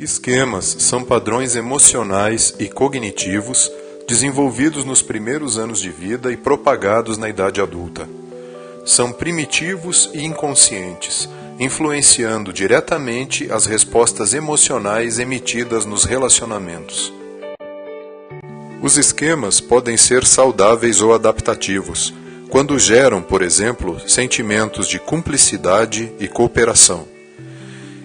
Esquemas são padrões emocionais e cognitivos desenvolvidos nos primeiros anos de vida e propagados na idade adulta. São primitivos e inconscientes, influenciando diretamente as respostas emocionais emitidas nos relacionamentos. Os esquemas podem ser saudáveis ou adaptativos, quando geram, por exemplo, sentimentos de cumplicidade e cooperação.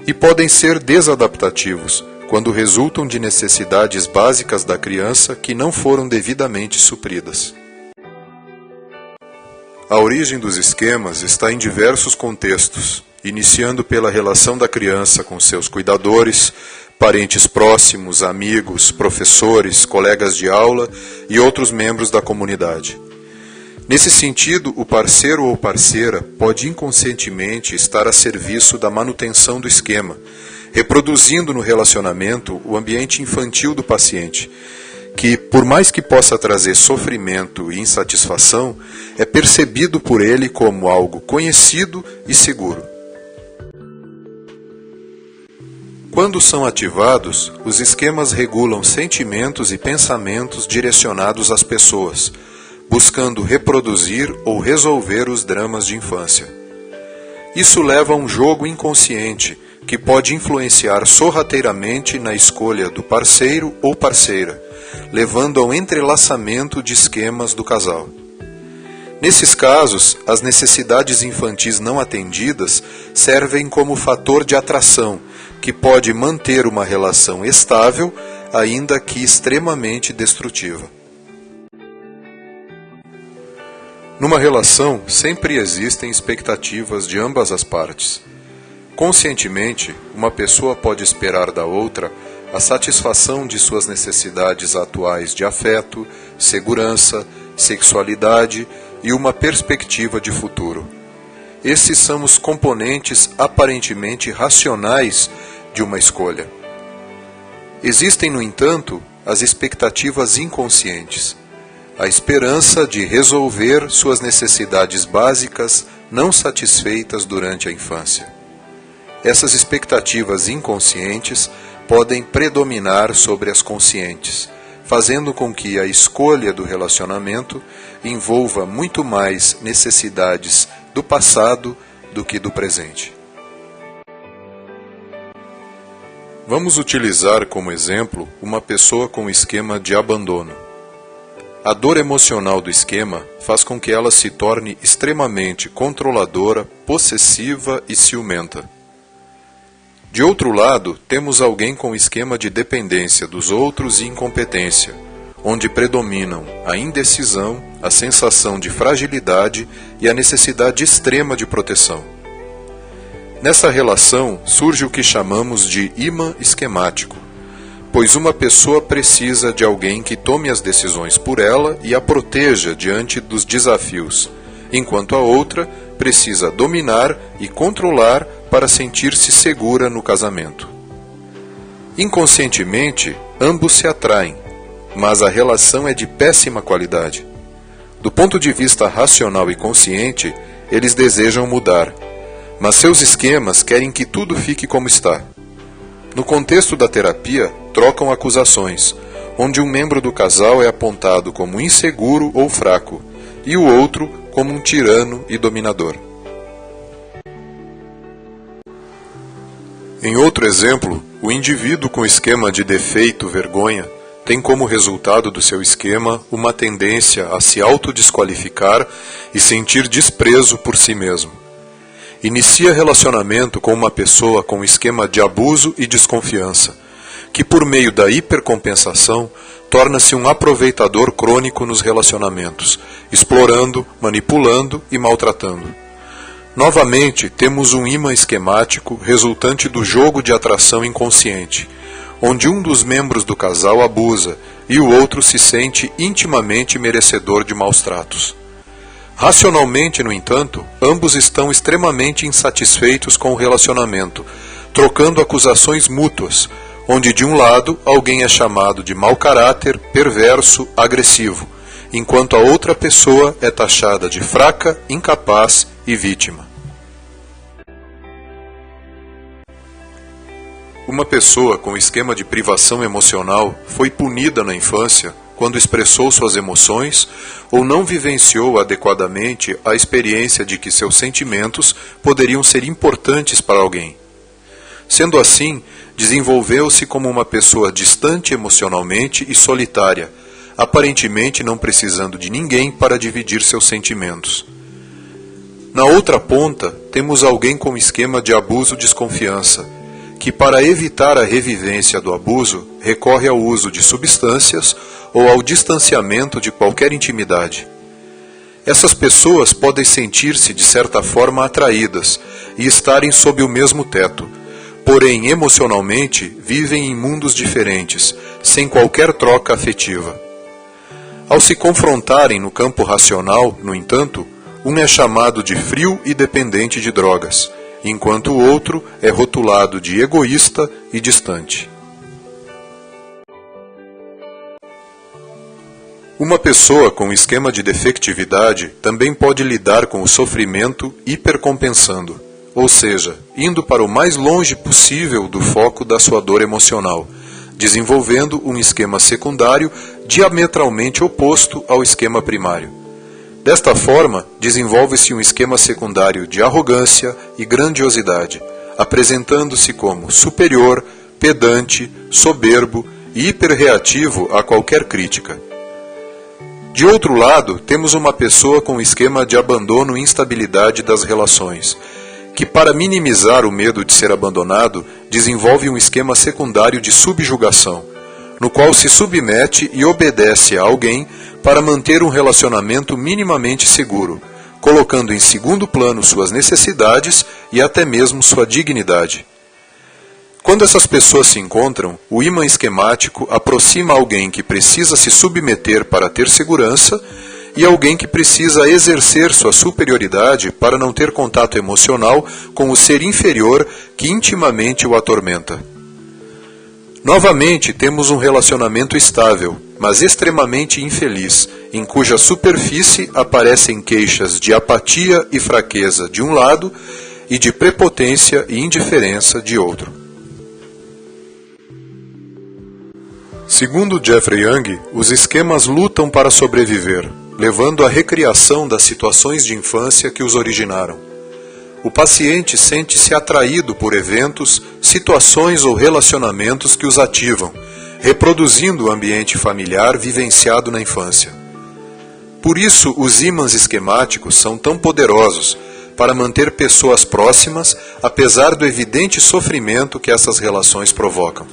E podem ser desadaptativos, quando resultam de necessidades básicas da criança que não foram devidamente supridas. A origem dos esquemas está em diversos contextos, iniciando pela relação da criança com seus cuidadores, parentes próximos, amigos, professores, colegas de aula e outros membros da comunidade. Nesse sentido, o parceiro ou parceira pode inconscientemente estar a serviço da manutenção do esquema, reproduzindo no relacionamento o ambiente infantil do paciente, que, por mais que possa trazer sofrimento e insatisfação, é percebido por ele como algo conhecido e seguro. Quando são ativados, os esquemas regulam sentimentos e pensamentos direcionados às pessoas, buscando reproduzir ou resolver os dramas de infância. Isso leva a um jogo inconsciente, que pode influenciar sorrateiramente na escolha do parceiro ou parceira, levando ao entrelaçamento de esquemas do casal. Nesses casos, as necessidades infantis não atendidas servem como fator de atração, que pode manter uma relação estável, ainda que extremamente destrutiva. Numa relação, sempre existem expectativas de ambas as partes. Conscientemente, uma pessoa pode esperar da outra a satisfação de suas necessidades atuais de afeto, segurança, sexualidade e uma perspectiva de futuro. Esses são os componentes aparentemente racionais de uma escolha. Existem, no entanto, as expectativas inconscientes. A esperança de resolver suas necessidades básicas não satisfeitas durante a infância. Essas expectativas inconscientes podem predominar sobre as conscientes, fazendo com que a escolha do relacionamento envolva muito mais necessidades do passado do que do presente. Vamos utilizar como exemplo uma pessoa com esquema de abandono. A dor emocional do esquema faz com que ela se torne extremamente controladora, possessiva e ciumenta. De outro lado, temos alguém com esquema de dependência dos outros e incompetência, onde predominam a indecisão, a sensação de fragilidade e a necessidade extrema de proteção. Nessa relação surge o que chamamos de imã esquemático, pois uma pessoa precisa de alguém que tome as decisões por ela e a proteja diante dos desafios, enquanto a outra precisa dominar e controlar para sentir-se segura no casamento. Inconscientemente, ambos se atraem, mas a relação é de péssima qualidade. Do ponto de vista racional e consciente, eles desejam mudar, mas seus esquemas querem que tudo fique como está. No contexto da terapia, trocam acusações, onde um membro do casal é apontado como inseguro ou fraco, e o outro como um tirano e dominador. Em outro exemplo, o indivíduo com esquema de defeito-vergonha tem como resultado do seu esquema uma tendência a se autodesqualificar e sentir desprezo por si mesmo. Inicia relacionamento com uma pessoa com esquema de abuso e desconfiança, que por meio da hipercompensação torna-se um aproveitador crônico nos relacionamentos, explorando, manipulando e maltratando. Novamente, temos um imã esquemático resultante do jogo de atração inconsciente, onde um dos membros do casal abusa e o outro se sente intimamente merecedor de maus tratos. Racionalmente, no entanto, ambos estão extremamente insatisfeitos com o relacionamento, trocando acusações mútuas, onde de um lado alguém é chamado de mau caráter, perverso, agressivo, enquanto a outra pessoa é taxada de fraca, incapaz e vítima. Uma pessoa com esquema de privação emocional foi punida na infância quando expressou suas emoções ou não vivenciou adequadamente a experiência de que seus sentimentos poderiam ser importantes para alguém. Sendo assim, desenvolveu-se como uma pessoa distante emocionalmente e solitária, aparentemente não precisando de ninguém para dividir seus sentimentos. Na outra ponta, temos alguém com esquema de abuso-desconfiança, que para evitar a revivência do abuso, recorre ao uso de substâncias ou ao distanciamento de qualquer intimidade. Essas pessoas podem sentir-se de certa forma atraídas e estarem sob o mesmo teto, porém emocionalmente vivem em mundos diferentes, sem qualquer troca afetiva. Ao se confrontarem no campo racional, no entanto, um é chamado de frio e dependente de drogas, enquanto o outro é rotulado de egoísta e distante. Uma pessoa com esquema de defectividade também pode lidar com o sofrimento hipercompensando, ou seja, indo para o mais longe possível do foco da sua dor emocional, desenvolvendo um esquema secundário diametralmente oposto ao esquema primário. Desta forma, desenvolve-se um esquema secundário de arrogância e grandiosidade, apresentando-se como superior, pedante, soberbo e hiperreativo a qualquer crítica. De outro lado, temos uma pessoa com esquema de abandono e instabilidade das relações, que para minimizar o medo de ser abandonado, desenvolve um esquema secundário de subjugação, no qual se submete e obedece a alguém para manter um relacionamento minimamente seguro, colocando em segundo plano suas necessidades e até mesmo sua dignidade. Quando essas pessoas se encontram, o imã esquemático aproxima alguém que precisa se submeter para ter segurança e alguém que precisa exercer sua superioridade para não ter contato emocional com o ser inferior que intimamente o atormenta. Novamente, temos um relacionamento estável, mas extremamente infeliz, em cuja superfície aparecem queixas de apatia e fraqueza de um lado e de prepotência e indiferença de outro. Segundo Jeffrey Young, os esquemas lutam para sobreviver, levando à recriação das situações de infância que os originaram. O paciente sente-se atraído por eventos, situações ou relacionamentos que os ativam, reproduzindo o ambiente familiar vivenciado na infância. Por isso, os ímãs esquemáticos são tão poderosos para manter pessoas próximas, apesar do evidente sofrimento que essas relações provocam.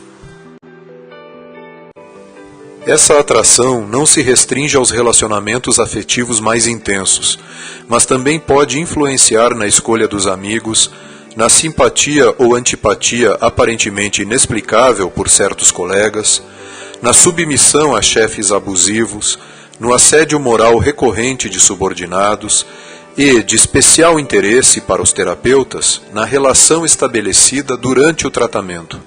Essa atração não se restringe aos relacionamentos afetivos mais intensos, mas também pode influenciar na escolha dos amigos, na simpatia ou antipatia aparentemente inexplicável por certos colegas, na submissão a chefes abusivos, no assédio moral recorrente de subordinados e, de especial interesse para os terapeutas, na relação estabelecida durante o tratamento.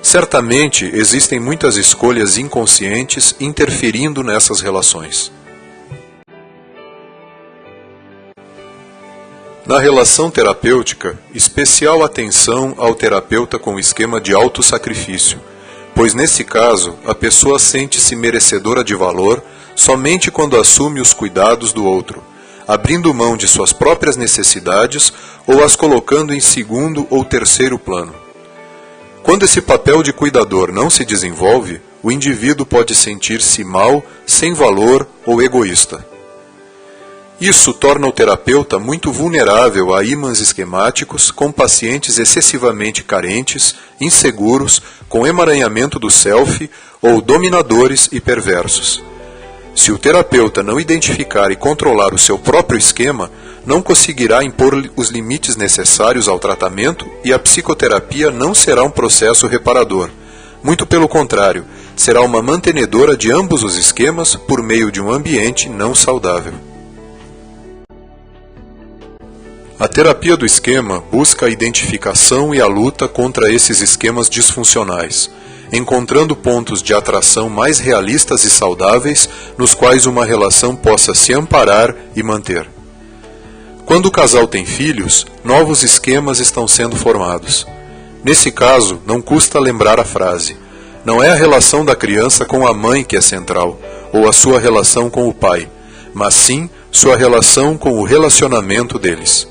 Certamente existem muitas escolhas inconscientes interferindo nessas relações. Na relação terapêutica, especial atenção ao terapeuta com esquema de autossacrifício, pois nesse caso a pessoa sente-se merecedora de valor somente quando assume os cuidados do outro, abrindo mão de suas próprias necessidades ou as colocando em segundo ou terceiro plano. Quando esse papel de cuidador não se desenvolve, o indivíduo pode sentir-se mal, sem valor ou egoísta. Isso torna o terapeuta muito vulnerável a ímãs esquemáticos com pacientes excessivamente carentes, inseguros, com emaranhamento do self ou dominadores e perversos. Se o terapeuta não identificar e controlar o seu próprio esquema, não conseguirá impor os limites necessários ao tratamento e a psicoterapia não será um processo reparador. Muito pelo contrário, será uma mantenedora de ambos os esquemas por meio de um ambiente não saudável. A terapia do esquema busca a identificação e a luta contra esses esquemas disfuncionais, encontrando pontos de atração mais realistas e saudáveis nos quais uma relação possa se amparar e manter. Quando o casal tem filhos, novos esquemas estão sendo formados. Nesse caso, não custa lembrar a frase: não é a relação da criança com a mãe que é central, ou a sua relação com o pai, mas sim sua relação com o relacionamento deles.